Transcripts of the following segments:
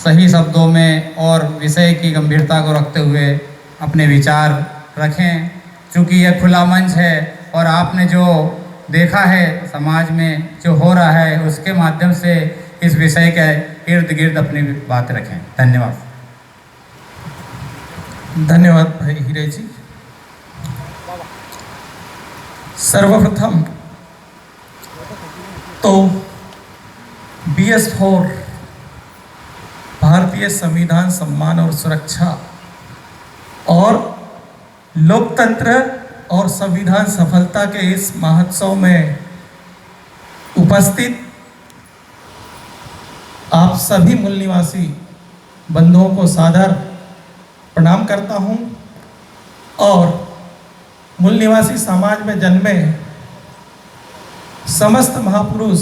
सही शब्दों में और विषय की गंभीरता को रखते हुए अपने विचार रखें। चूँकि यह खुला मंच है और आपने जो देखा है समाज में जो हो रहा है उसके माध्यम से इस विषय के इर्द गिर्द अपनी बात रखें। धन्यवाद। धन्यवाद भाई हीरे जी। सर्वप्रथम तो BS4 भारतीय संविधान सम्मान और सुरक्षा और लोकतंत्र और संविधान सफलता के इस महोत्सव में उपस्थित आप सभी मूल निवासी बंधुओं को सादर प्रणाम करता हूं और मूल निवासी समाज में जन्मे समस्त महापुरुष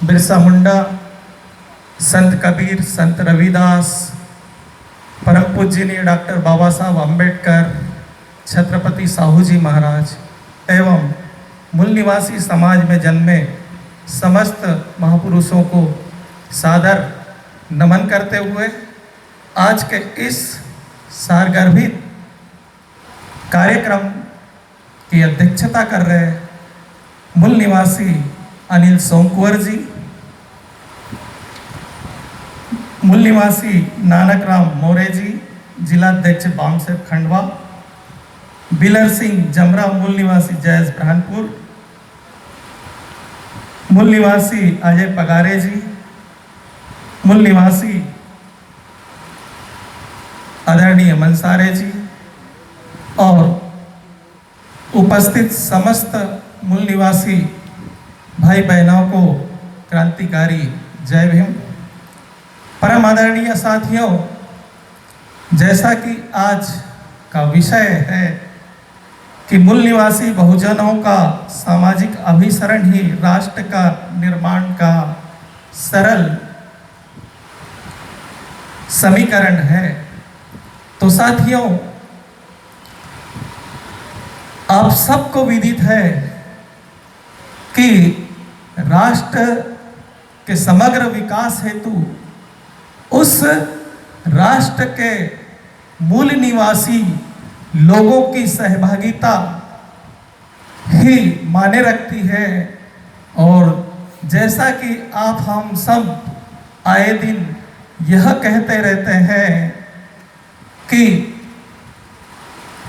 बिरसा मुंडा, संत कबीर, संत रविदास, परम पूजनीय डॉक्टर बाबा साहब अम्बेडकर, छत्रपति साहू जी महाराज एवं मूल निवासी समाज में जन्मे समस्त महापुरुषों को सादर नमन करते हुए आज के इस सारगर्भित कार्यक्रम की अध्यक्षता कर रहे मूल निवासी अनिल सोमकुंवर जी, मूल निवासी नानक राम मोरे जी, जिलाध्यक्ष बामसेब खंडवा, बिलर सिंह जमरा, मूल निवासी जयस ब्रह्मपुर, मूल निवासी अजय पगारे जी, मूल निवासी आदरणीय मनसारे जी और उपस्थित समस्त मूल निवासी भाई बहनों को क्रांतिकारी जय भीम। परम आदरणीय साथियों, जैसा कि आज का विषय है कि मूल निवासी बहुजनों का सामाजिक अभिसरण ही राष्ट्र का निर्माण का सरल समीकरण है, तो साथियों आप सबको विदित है कि राष्ट्र के समग्र विकास हेतु उस राष्ट्र के मूल निवासी लोगों की सहभागिता ही माने रखती है। और जैसा कि आप हम सब आए दिन यह कहते रहते हैं कि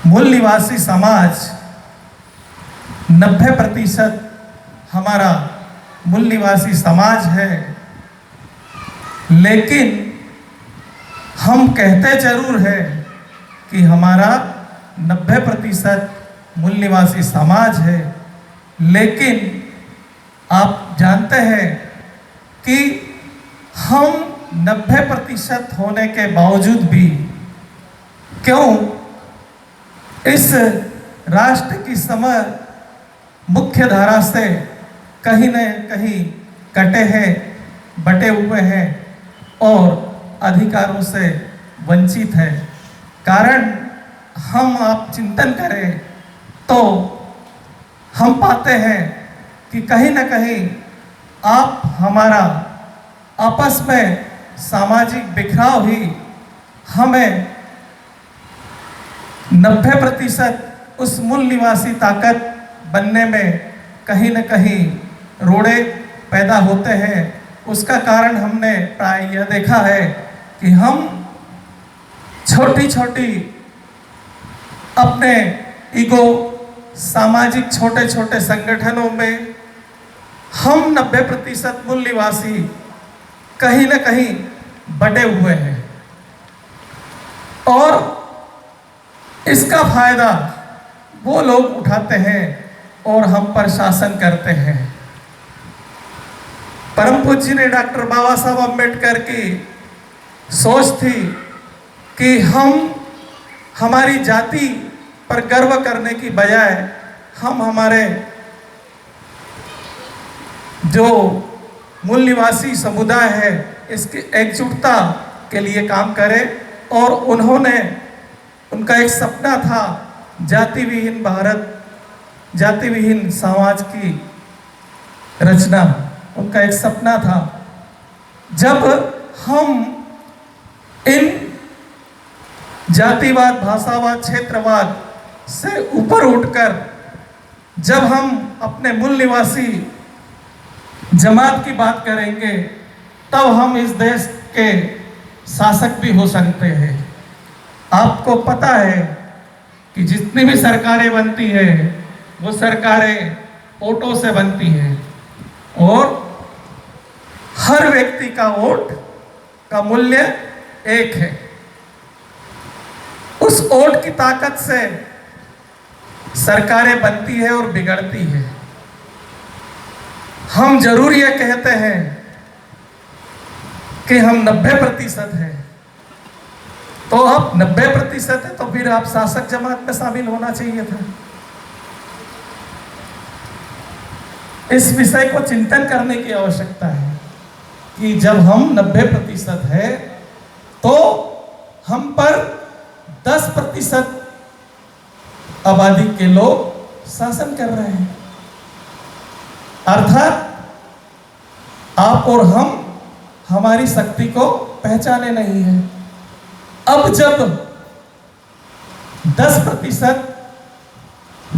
मूल निवासी समाज 90% हमारा मूल निवासी समाज है, लेकिन हम कहते जरूर है कि हमारा 90% मूल निवासी समाज है, लेकिन आप जानते हैं कि हम 90% होने के बावजूद भी क्यों इस राष्ट्र की मुख्य धारा से कहीं न कहीं कटे हैं, बटे हुए हैं और अधिकारों से वंचित है। कारण हम आप चिंतन करें तो हम पाते हैं कि कहीं न कहीं आप हमारा आपस में सामाजिक बिखराव ही हमें 90% उस मूल निवासी ताकत बनने में कहीं न कहीं रोड़े पैदा होते हैं। उसका कारण हमने प्राय यह देखा है कि हम छोटी छोटी अपने ईगो सामाजिक छोटे छोटे संगठनों में हम 90% मूल निवासी कहीं न कहीं बटे हुए हैं और इसका फायदा वो लोग उठाते हैं और हम पर शासन करते हैं। परम पूज्य ने डॉक्टर बाबा साहब अम्बेडकर की सोच थी कि हम हमारी जाति पर गर्व करने की बजाय हम हमारे जो मूल निवासी समुदाय है इसकी एकजुटता के लिए काम करें। और उन्होंने उनका एक सपना था जाति विहीन भारत, जाति विहीन समाज की रचना, उनका एक सपना था। जब हम इन जातिवाद, भाषावाद, क्षेत्रवाद से ऊपर उठकर जब हम अपने मूल निवासी जमात की बात करेंगे तब हम इस देश के शासक भी हो सकते हैं। आपको पता है कि जितनी भी सरकारें बनती है वो सरकारें वोटों से बनती है और हर व्यक्ति का वोट का मूल्य एक है। उस वोट की ताकत से सरकारें बनती है और बिगड़ती है। हम जरूर ये कहते हैं कि हम 90% हैं, तो अब 90% है तो फिर आप शासक जमात में शामिल होना चाहिए था। इस विषय को चिंतन करने की आवश्यकता है कि जब हम 90% है तो हम पर 10% आबादी के लोग शासन कर रहे हैं, अर्थात आप और हम हमारी शक्ति को पहचाने नहीं है। अब जब 10%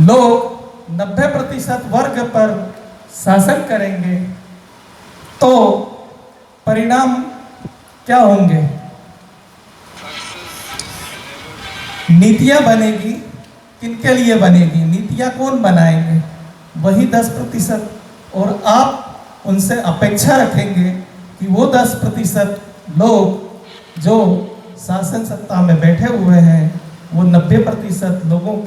लोग 90% वर्ग पर शासन करेंगे तो परिणाम क्या होंगे? नीतियां बनेगी, किनके लिए बनेगी? नीतियां कौन बनाएंगे? वही 10%। और आप उनसे अपेक्षा रखेंगे कि वो 10% लोग जो शासन सत्ता में बैठे हुए हैं वो 90% लोगों